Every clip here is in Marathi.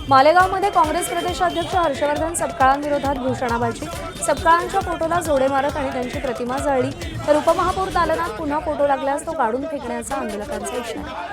मालेगावमध्ये काँग्रेस प्रदेशाध्यक्ष हर्षवर्धन सपकाळांविरोधात घोषणाबाजी। सपकाळांच्या फोटोला जोडे मारत आणि त्यांची प्रतिमा जाळली तर उपमहापौर दालनात पुन्हा फोटो लागल्यास तो काढून फेकण्याचा आंदोलकांचा इशारा।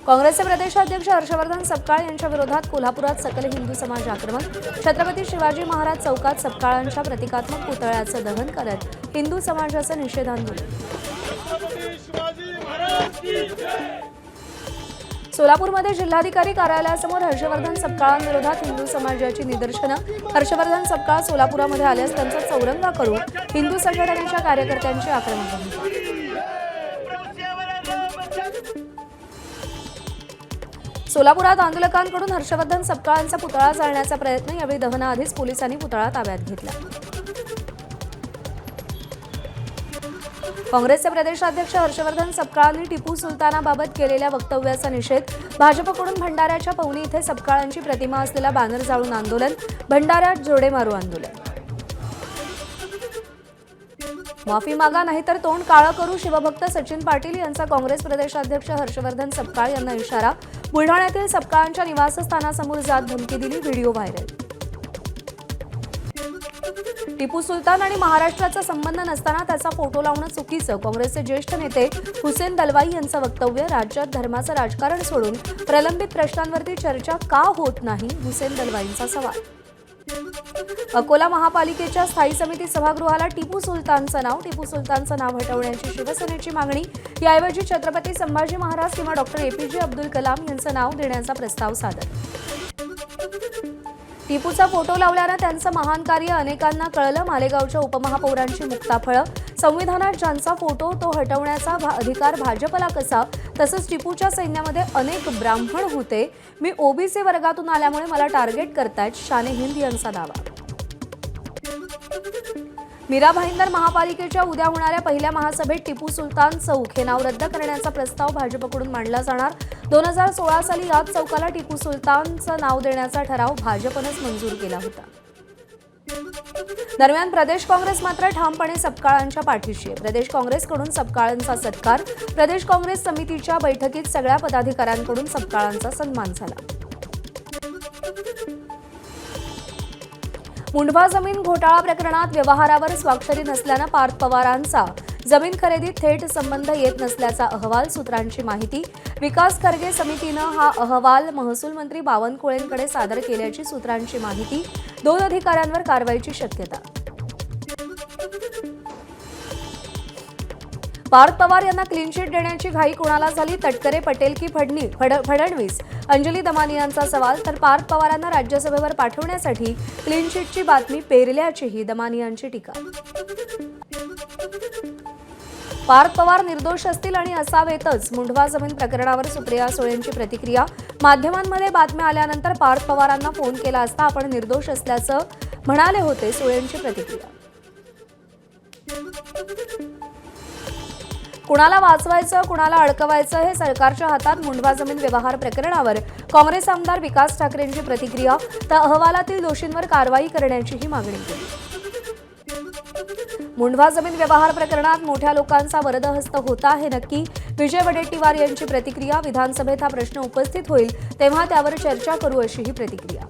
काँग्रेसचे प्रदेशाध्यक्ष हर्षवर्धन सपकाळ यांच्या विरोधात कोल्हापुरात सकल हिंदू समाज आक्रमक। छत्रपती शिवाजी महाराज चौकात सपकाळांच्या प्रतिकात्मक पुतळ्याचं दहन करत हिंदू समाजाचं निषेध आंदोलन। सोलापूरमध्ये जिल्हाधिकारी कार्यालयासमोर हर्षवर्धन सपकाळांविरोधात हिंदू समाजाची निदर्शनं। हर्षवर्धन सपकाळ सोलापुरामध्ये आल्यास त्यांचा चौरंगा करू हिंदू संघटनेच्या कार्यकर्त्यांची आक्रमक भूमिका। सोलापुरात आंदोलकांकडून हर्षवर्धन सपकाळांचा पुतळा जाळण्याचा प्रयत्न। यावेळी दहनाआधीच पोलिसांनी पुतळा ताब्यात घेतला। काँग्रेसचे प्रदेशाध्यक्ष हर्षवर्धन सपकाळांनी टिपू सुलतानाबाबत केलेल्या वक्तव्याचा निषेध। भाजपकडून भंडाऱ्याच्या पवनी इथे सपकाळांची प्रतिमा असलेला बॅनर जाळून आंदोलन। भंडाऱ्यात जोडे मारू आंदोलन। माफी मागा नाहीतर तोंड काळं करू शिवभक्त सचिन पाटील यांचा काँग्रेस प्रदेशाध्यक्ष हर्षवर्धन सपकाळ यांना इशारा। बुलढाण्यातील सपकाळांच्या निवासस्थानासमोर जात धमकी दिली, व्हिडिओ व्हायरल। टिपू सुलतान आणि महाराष्ट्राचा संबंध नसताना त्याचा फोटो लावणं चुकीचं। काँग्रेसचे ज्येष्ठ नेते हुसेन दलवाई यांचं वक्तव्य। राज्यात धर्माचं राजकारण सोडून प्रलंबित प्रश्नांवरती चर्चा का होत नाही, हुसेन दलवाईंचा सवाल। अकोला महापालिकेच्या स्थायी समिती सभागृहाला टिपू सुलतानचं नाव हटवण्याची शिवसेनेची मागणी। याऐवजी छत्रपती संभाजी महाराज किंवा डॉक्टर APJ अब्दुल कलाम यांचं नाव देण्याचा प्रस्ताव सादर। टिपूचा फोटो लावल्यानं त्यांचं महान कार्य अनेकांना कळलं। मालेगावच्या उपमहापौरांची मुक्ताफळं। संविधानात ज्यांचा फोटो तो हटवण्याचा अधिकार भाजपला कसा? तसंच टिपूच्या सैन्यामध्ये अनेक ब्राह्मण होते। मी OBC वर्गातून आल्यामुळे मला टार्गेट करतायत, शाने हिंद यांचा दावा। मीरा भाईंदर महापालिकेच्या उद्या होणाऱ्या पहिल्या महासभेत टिपू सुलतान चौक हे नाव रद्द करण्याचा प्रस्ताव भाजपकडून मांडला जाणार। 2016 साली याच चौकाला टिपू सुलतानचं नाव देण्याचा ठराव भाजपनंच मंजूर केला होता। दरम्यान प्रदेश काँग्रेस मात्र ठामपणे सपकाळांच्या पाठीशी आहे। प्रदेश काँग्रेसकडून सपकाळांचा सत्कार। प्रदेश काँग्रेस समितीच्या बैठकीत सगळ्या पदाधिकाऱ्यांकडून सपकाळांचा सन्मान झाला। मुंढवा जमीन घोटाळा प्रकरणात व्यवहारावर स्वाक्षरी नसल्यानं पार्थ पवारांचा जमीन खरेदीत थेट संबंध येत नसल्याचा अहवाल। सूत्रांची माहिती। विकास खर्गे समितीनं हा अहवाल महसूल मंत्री बावनकुळेंकडे सादर केल्याची सूत्रांची माहिती। 2 अधिकाऱ्यांवर कारवाईची शक्यता। पार्थ पवार यांना क्लीन चिट देण्याची घाई कोणाला झाली? तटकरे, पटेल की फडणवीस? अंजली दमानियांचा सवाल। तर पार्थ पवारांना राज्यसभेवर पाठवण्यासाठी क्लीन चिटची बातमी पेरल्याचीही दमानियांची टीका। पार्थ पवार निर्दोष असतील आणि असावेतच। मुंढवा जमीन प्रकरणावर सुप्रिया सुळेंची प्रतिक्रिया। माध्यमांमध्ये बातम्या आल्यानंतर पार्थ पवारांना फोन केला असता आपण निर्दोष असल्याचं म्हणाले होते, सुळेंची प्रतिक्रिया। कुणाला वाचवायचं कुणाला अडकवायचं हे सरकारच्या हातात। मुंढवा जमीन व्यवहार प्रकरणावर काँग्रेस आमदार विकास ठाकरेंची प्रतिक्रिया। तर अहवालातील दोषींवर कारवाई करण्याचीही मागणी केली। मुंढवा जमीन व्यवहार प्रकरणात मोठ्या लोकांचा वरदहस्त होता हे नक्की। विजय वडेट्टीवार यांची प्रतिक्रिया। विधानसभेत हा प्रश्न उपस्थित होईल तेव्हा त्यावर चर्चा करू, अशीही प्रतिक्रिया।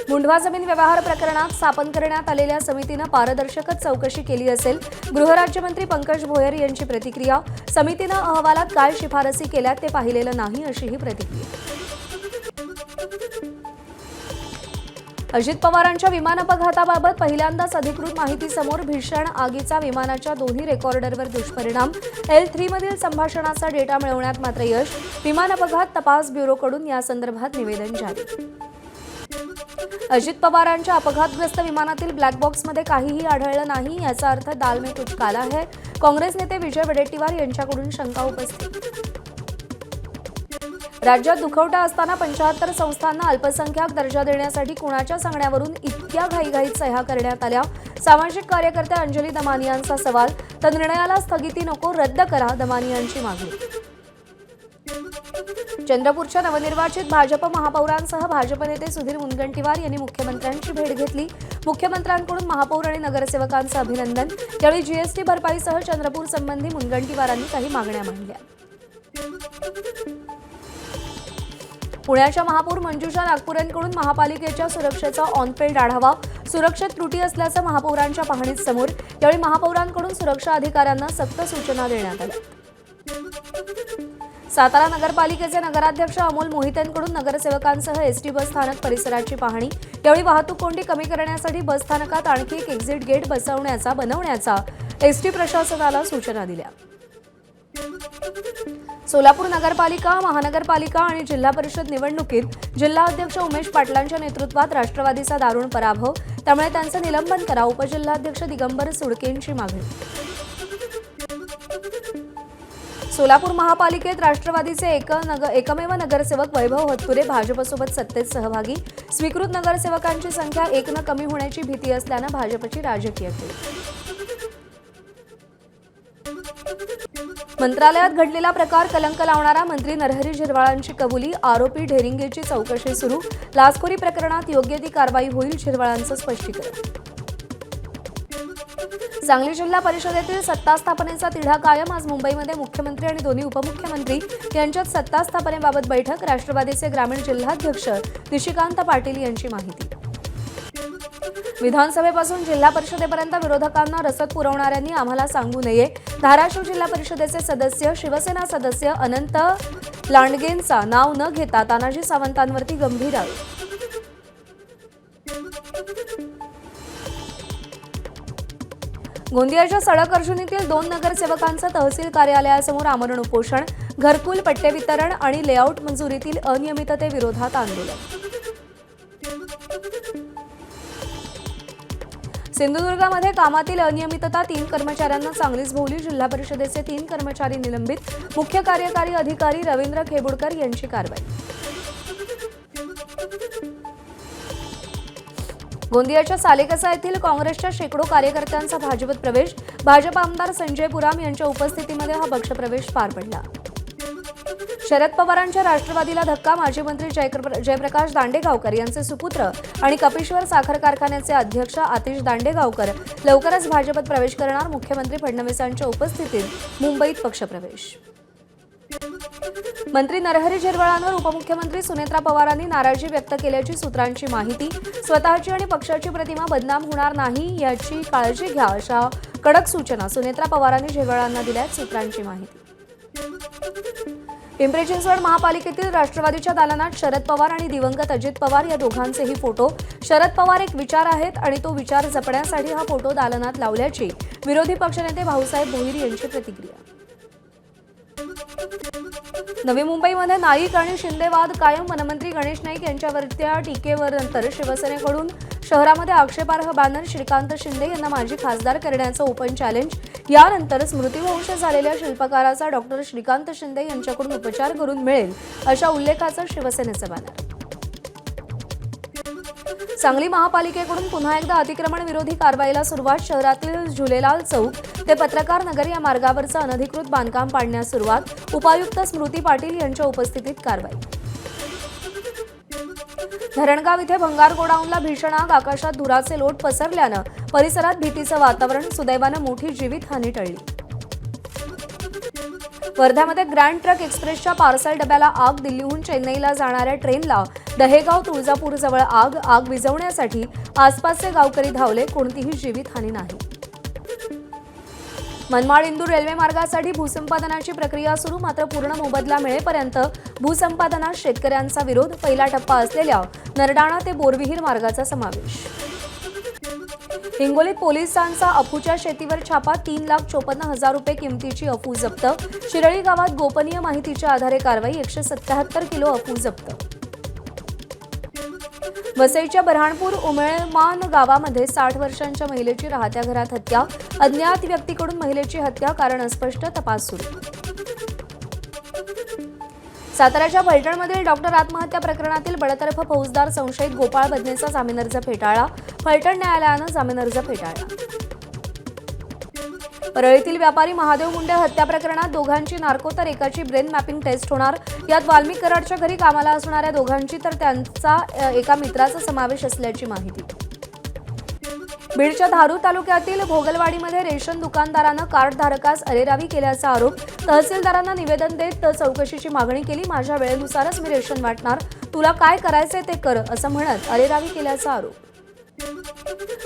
मुंढवा जमीन व्यवहार प्रकरणात स्थापन करण्यात आलेल्या समितीनं पारदर्शकच चौकशी केली असेल। गृहराज्यमंत्री पंकज भोयर यांची प्रतिक्रिया। समितीनं अहवालात काय शिफारसी केल्यात ते पाहिलेलं नाही, अशीही प्रतिक्रिया। अजित पवारांच्या विमान अपघाताबाबत पहिल्यांदाच अधिकृत माहिती समोर। भीषण आगीचा विमानाच्या दोन्ही रेकॉर्डरवर दुष्परिणाम। L3 मधील संभाषणाचा डेटा मिळवण्यात मात्र यश। विमान अपघात तपास ब्युरोकडून यासंदर्भात निवेदन जारी। अजित पवारांच्या अपघातग्रस्त विमानातील ब्लॅक बॉक्समध्ये काहीही आढळलं नाही, याचा अर्थ दाल में कुछ काला है। काँग्रेस नेते विजय वडेट्टीवार यांच्याकडून शंका उपस्थित। राज्यात दुखवटा असताना 75 संस्थांना अल्पसंख्याक दर्जा देण्यासाठी कुणाच्या सांगण्यावरून इतक्या घाईघाईत सह्या करण्यात आल्या? सामाजिक कार्यकर्त्या अंजली दमानियांचा सवाल। तर निर्णयाला स्थगिती नको, रद्द करा, दमानियांची मागणी। चंद्रपूरच्या नवनिर्वाचित भाजप महापौरांसह भाजप नेते सुधीर मुनगंटीवार यांनी मुख्यमंत्र्यांची भेट घेतली। मुख्यमंत्र्यांकडून महापौर आणि नगरसेवकांचं अभिनंदन। यावेळी जीएसटी भरपाईसह चंद्रपूर संबंधी मुनगंटीवारांनी काही मागण्या मांडल्या। पुण्याच्या महापौर मंजुषा नागपुरेंकडून महापालिकेच्या सुरक्षेचा ऑनफिल्ड आढावा, सुरक्षेत त्रुटी असल्याचं महापौरांच्या पाहणीत समोर। यावेळी महापौरांकडून सुरक्षा अधिकाऱ्यांना सक्त सूचना देण्यात आल्या। सातारा नगरपालिकेचे नगराध्यक्ष अमोल मोहितेंकडून नगरसेवकांसह एसटी बस स्थानक परिसराची पाहणी। यावेळी वाहतूक कोंडी कमी करण्यासाठी बस स्थानकात आणखी एक एक्झिट गेट बनवण्याचा एसटी प्रशासनाला सूचना दिल्या। सोलापूर नगरपालिका, महानगरपालिका आणि जिल्हा परिषद निवडणुकीत जिल्हाध्यक्ष उमेश पाटलांच्या नेतृत्वात राष्ट्रवादीचा दारुण पराभव, त्यामुळे त्यांचं निलंबन करा, उपजिल्हाध्यक्ष दिगंबर सुडकेंची मागणी। सोलापूर महापालिकेत राष्ट्रवादीचे एकमेव नगरसेवक वैभव हत्तुरे भाजपसोबत सत्तेत सहभागी। स्वीकृत नगरसेवकांची संख्या 1 न कमी होण्याची भीती असल्यानं भाजपची राजकीय खेळी। मंत्रालयात घडलेला प्रकार कलंक लावणारा, मंत्री नरहरी झिरवाळांची कबुली, आरोपी ढेरिंगेची चौकशी सुरू, लाचखोरी प्रकरणात योग्य ती कारवाई होईल, झिरवाळांचं स्पष्टीकरण। सांगली जिल्हा परिषदेतील सत्ता स्थापनेचा तिढा कायम। आज मुंबईमध्ये मुख्यमंत्री आणि दोन्ही उपमुख्यमंत्री यांच्यात सत्ता स्थापनेबाबत बैठक। राष्ट्रवादीचे ग्रामीण जिल्हाध्यक्ष निशिकांत पाटील यांची माहिती। विधानसभेपासून जिल्हा परिषदेपर्यंत विरोधकांना रसद पुरवणाऱ्यांनी आम्हाला सांगू नये, धाराशिव जिल्हा परिषदेचे सदस्य, शिवसेना सदस्य अनंत लांडगेंचा नाव न घेता तानाजी सावंतांवरती गंभीर आरोप। गोंदियाच्या सडक अर्जुनीतील 2 नगरसेवकांचं तहसील कार्यालयासमोर आमरण उपोषण, घरकुल, पट्टे वितरण आणि लेआउट मंजुरीतील अनियमिततेविरोधात आंदोलन। सिंधुदुर्गामध्ये कामातील अनियमितता, 3 कर्मचाऱ्यांना चांगलीच भोवली, जिल्हा परिषदेचे 3 कर्मचारी निलंबित, मुख्य कार्यकारी अधिकारी रवींद्र खेबुडकर यांची कारवाई। गोंदियाच्या सालेकसा येथील काँग्रेसच्या शेकडो कार्यकर्त्यांचा भाजपत प्रवेश, भाजप आमदार संजय पुराम यांच्या उपस्थितीमध्ये हा पक्षप्रवेश पार पडला। शरद पवारांच्या राष्ट्रवादीला धक्का, माजी मंत्री जयप्रकाश दांडेगावकर यांचे सुपुत्र आणि कपिश्वर साखर कारखान्याचे अध्यक्ष आतिश दांडेगावकर लवकरच भाजपत प्रवेश करणार, मुख्यमंत्री फडणवीसांच्या उपस्थितीत मुंबईत पक्षप्रवेश। मंत्री नरहरी झिरवाळांवर उपमुख्यमंत्री सुनेत्रा पवारांनी नाराजी व्यक्त केल्याची सूत्रांची माहिती। स्वतःची आणि पक्षाची प्रतिमा बदनाम होणार नाही याची काळजी घ्या, अशा कडक सूचना सुनेत्रा पवारांनी झिरवाळांना दिल्यात, सूत्रांची माहिती। पिंपरी चिंचवड महापालिकेतील राष्ट्रवादीच्या दालनात शरद पवार आणि दिवंगत अजित पवार या दोघांचेही फोटो। शरद पवार एक विचार आहेत आणि तो विचार जपण्यासाठी हा फोटो दालनात लावल्याची विरोधी पक्षनेते भाऊसाहेब भोईर यांची प्रतिक्रिया। नवी मुंबईमध्ये नाईक आणि शिंदे वाद कायम, वनमंत्री गणेश नाईक यांच्यावरच्या टीकेवर नंतर शिवसेनेकडून शहरामध्ये आक्षेपार्ह बॅनर, श्रीकांत शिंदे यांना माजी खासदार करण्याचं ओपन चॅलेंज। यानंतर स्मृतिभ्रंश झालेल्या शिल्पकाराचा डॉक्टर श्रीकांत शिंदे यांच्याकडून उपचार करून मिळेल अशा उल्लेखाचं शिवसेनेचं बॅनर। सांगली महापालिकेकडून पुन्हा एकदा अतिक्रमण विरोधी कारवाईला सुरुवात, शहरातील झुलेलाल चौक ते पत्रकार नगर या मार्गावरचं अनधिकृत बांधकाम पाडण्यास सुरुवात, उपायुक्त स्मृती पाटील यांच्या उपस्थितीत कारवाई। धरणगाव इथे भंगार गोडाऊनला भीषण आग, आकाशात धुराचे लोट पसरल्यानं परिसरात भीतीचं वातावरण, सुदैवानं मोठी जीवितहानी टळली। वर्ध्यामध्ये ग्रँड ट्रक एक्सप्रेसच्या पार्सल डब्याला आग, दिल्लीहून चेन्नईला जाणाऱ्या ट्रेनला दहेगाव तुळजापूर जवळ आग विझवण्यासाठी आसपासचे गावकरी धावले, कोणतीही जीवितहानी नाही। मनमाड इंदूर रेल्वे मार्गासाठी भूसंपादनाची प्रक्रिया सुरू, मात्र पूर्ण मोबदला मिळेपर्यंत भूसंपादनात शेतकऱ्यांचा विरोध, पहिला टप्पा असलेल्या नरडाणा ते बोरविहीर मार्गाचा समावेश। हिंगोलीत पोलिसांचा अफूच्या शेतीवर छापा, 3,54,000 रुपये किमतीची अफू जप्त, शिरळी गावात गोपनीय माहितीच्या आधारे कारवाई, 177 किलो अफू जप्त। वसईच्या बऱ्हाणपूर उमळमान गावामध्ये 60 वर्षांच्या महिलेची राहत्या घरात हत्या, अज्ञात व्यक्तीकडून महिलेची हत्या, कारण अस्पष्ट, तपास सुरू। साताऱ्याच्या फलटणमधील डॉक्टर आत्महत्या प्रकरणातील बडतर्फ फौजदार संशयित गोपाळ बदनेचा जामीन अर्ज फेटाळला, फलटण न्यायालयानं जामीन अर्ज फेटाळला। परळीतील व्यापारी महादेव मुंडे हत्या प्रकरणात दोघांची नार्को तर एकाची ब्रेन मॅपिंग टेस्ट होणार, यात वाल्मिक कराडच्या घरी कामाला असणाऱ्या दोघांची तर त्यांचा एका मित्राचा समावेश असल्याची माहिती। बीडच्या धारूर तालुक्यातील भोगलवाडीमध्ये रेशन दुकानदारानं कार्डधारकास अरेरावी केल्याचा आरोप. तहसीलदारांना निवेदन देत चौकशीची मागणी केली. माझ्या वेळेनुसारच मी रेशन वाटणार, तुला काय करायचंय ते कर असं म्हणत अरेरावी केल्याचा आरोप.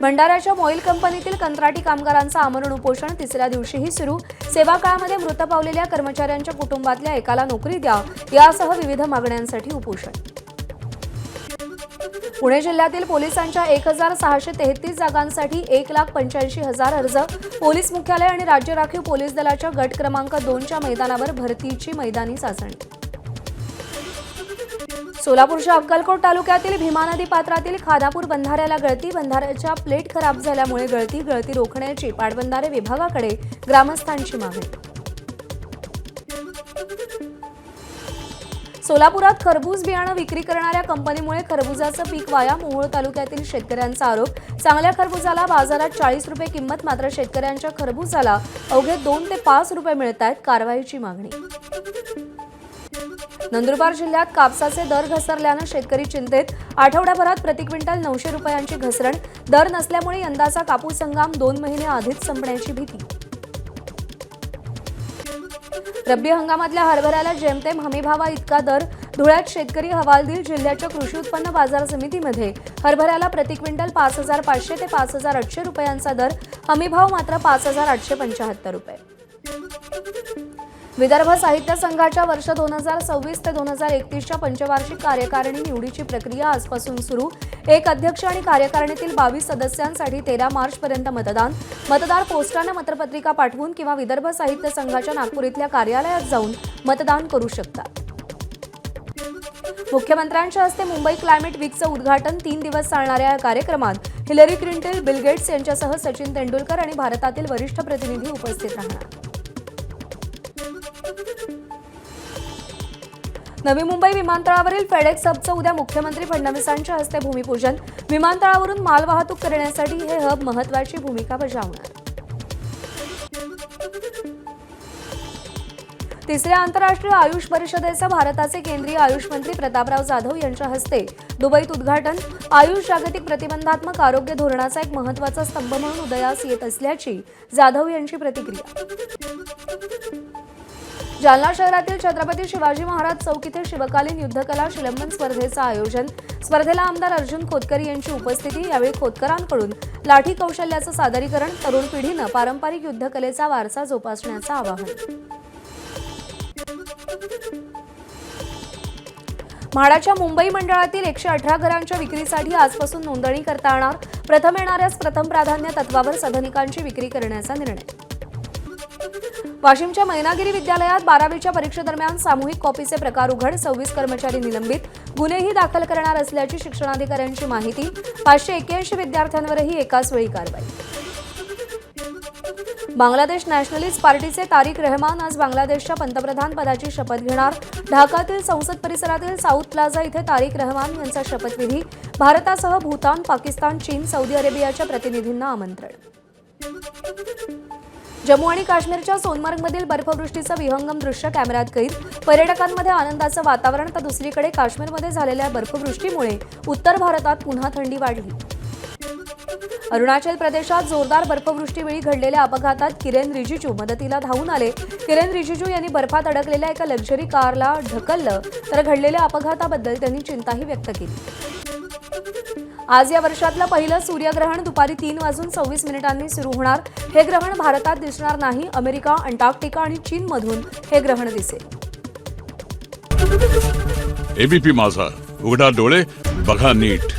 भंडाऱ्याच्या मोईल कंपनीतील कंत्राटी कामगारांचं आमरण उपोषण तिसऱ्या दिवशीही सुरू. सेवा काळामध्ये मृत पावलेल्या कर्मचाऱ्यांच्या कुटुंबातल्या एकाला नोकरी द्या यासह विविध मागण्यांसाठी उपोषण. पुणे जिल्ह्यातील पोलिसांच्या 1633 जागांसाठी 1,85,000 अर्ज. पोलीस मुख्यालय आणि राज्य राखीव पोलीस दलाच्या गट क्रमांक 2च्या मैदानावर भरतीची मैदानी चाचणी. सोलापूरच्या अक्कलकोट तालुक्यातील भीमा नदी पात्रातील खानापूर बंधाऱ्याला गळती. बंधाऱ्याच्या प्लेट खराब झाल्यामुळे गळती रोखण्याची पाटबंधारे विभागाकडे ग्रामस्थांची मागणी. सोलापुरात खरबूज बियाणं विक्री करणाऱ्या कंपनीमुळे खरबुजाचं पीक वाया. मोहोळ तालुक्यातील शेतकऱ्यांचा आरोप. चांगल्या खरबुजाला बाजारात 40 रुपये किंमत, मात्र शेतकऱ्यांच्या खरबुजाला अवघे 2 ते 5 रुपये मिळत आहेत. कारवाईची मागणी. नंदुरबार जिल्ह्यात कापसाचे दर घसरल्यानं शेतकरी चिंतेत. आठवड्याभरात प्रति क्विंटल 900 रुपयांची घसरण. दर नसल्यामुळे यंदाचा कापूस हंगाम 2 महिने आधीच संपण्याची भीती. रब्बी हंगामातल्या हरभऱ्याला जेमतेम हमीभावा इतका दर. धुळ्यात शेतकरी हवालदिल. जिल्ह्याच्या कृषी उत्पन्न बाजार समितीमध्ये हरभऱ्याला प्रति क्विंटल 5,500 ते 5,800 रुपयांचा दर. हमीभाव मात्र 5,875 रुपये. विदर्भ साहित्य संघाच्या वर्ष 2026 ते 2031च्या पंचवार्षिक कार्यकारिणी निवडीची प्रक्रिया आजपासून सुरू. 1 अध्यक्ष आणि कार्यकारिणीतील 22 सदस्यांसाठी 13 मार्चपर्यंत मतदान. मतदार पोस्टानं मतपत्रिका पाठवून किंवा विदर्भ साहित्य संघाच्या नागपूर इथल्या कार्यालयात जाऊन मतदान करू शकतात. मुख्यमंत्र्यांच्या हस्ते मुंबई क्लायमेट वीकचं उद्घाटन. 3 दिवस चालणाऱ्या या कार्यक्रमात हिलरी क्लिंटन, बिल गेट्स यांच्यासह सचिन तेंडुलकर आणि भारतातील वरिष्ठ प्रतिनिधी उपस्थित राहणार. नवी मुंबई विमानतळावरील फेडेक्स हबचं उद्या मुख्यमंत्री फडणवीसांच्या हस्ते भूमिपूजन. विमानतळावरून मालवाहतूक करण्यासाठी हे हब महत्त्वाची भूमिका बजावणार. तिसऱ्या आंतरराष्ट्रीय आयुष परिषदेचं भारताचे केंद्रीय आयुष मंत्री प्रतापराव जाधव यांच्या हस्ते दुबईत उद्घाटन. आयुष जागतिक प्रतिबंधात्मक आरोग्य धोरणाचा एक महत्त्वाचा स्तंभ म्हणून उदयास येत असल्याची जाधव यांची प्रतिक्रिया. जालना शहरातील छत्रपती शिवाजी महाराज चौक इथे शिवकालीन युद्धकला शिलंबन स्पर्धेचं आयोजन. स्पर्धेला आमदार अर्जुन खोतकर यांची उपस्थिती. यावेळी खोतकरांकडून लाठी कौशल्याचं सादरीकरण. तरुण पिढीनं पारंपरिक युद्धकलेचा वारसा जोपासण्याचं आवाहन. म्हाडाच्या मुंबई मंडळातील 118 घरांच्या विक्रीसाठी आजपासून नोंदणी करता येणार. प्रथम येणाऱ्यास प्रथम प्राधान्य तत्वावर सदनिकांची विक्री करण्याचा निर्णय. वाशिमच्या मैनागिरी विद्यालयात 12वीच्या परीक्षेदरम्यान सामूहिक कॉपीचे प्रकार उघड. 26 कर्मचारी निलंबित. गुन्हेही दाखल करणार असल्याची शिक्षणाधिकाऱ्यांची माहिती. 581 विद्यार्थ्यांवरही एकाच वेळी कारवाई. बांगलादेश नॅशनलिस्ट पार्टीचे तारिक रहमान आज बांगलादेशच्या पंतप्रधान पदाची शपथ घेणार. ढाकातील संसद परिसरातील साऊथ प्लाझा इथे तारिक रहमान यांचा शपथविधी. भारतासह भूतान, पाकिस्तान, चीन, सौदी अरेबियाच्या प्रतिनिधींना आमंत्रण. जम्मू आणि काश्मीरच्या सोनमर्गमधील बर्फवृष्टीचं विहंगम दृश्य कॅमेऱ्यात कैद. पर्यटकांमध्ये आनंदाचं वातावरण. तर दुसरीकडे काश्मीरमध्ये झालेल्या बर्फवृष्टीमुळे उत्तर भारतात पुन्हा थंडी वाढली. अरुणाचल प्रदेशात जोरदार बर्फवृष्टीवेळी घडलेल्या अपघातात किरेन रिजिजू मदतीला धावून आले. किरेन रिजिजू यांनी बर्फात अडकलेल्या एका लक्झरी कारला ढकललं. तर घडलेल्या अपघाताबद्दल त्यांनी चिंताही व्यक्त केली. आज या वर्षातलं पहिलं सूर्यग्रहण दुपारी 3:26 सुरू होणार. हे ग्रहण भारतात दिसणार नाही. अमेरिका, अंटार्क्टिका आणि चीनमधून हे ग्रहण दिसेल. एबीपी माझा, उघडा डोळे बघा नीट.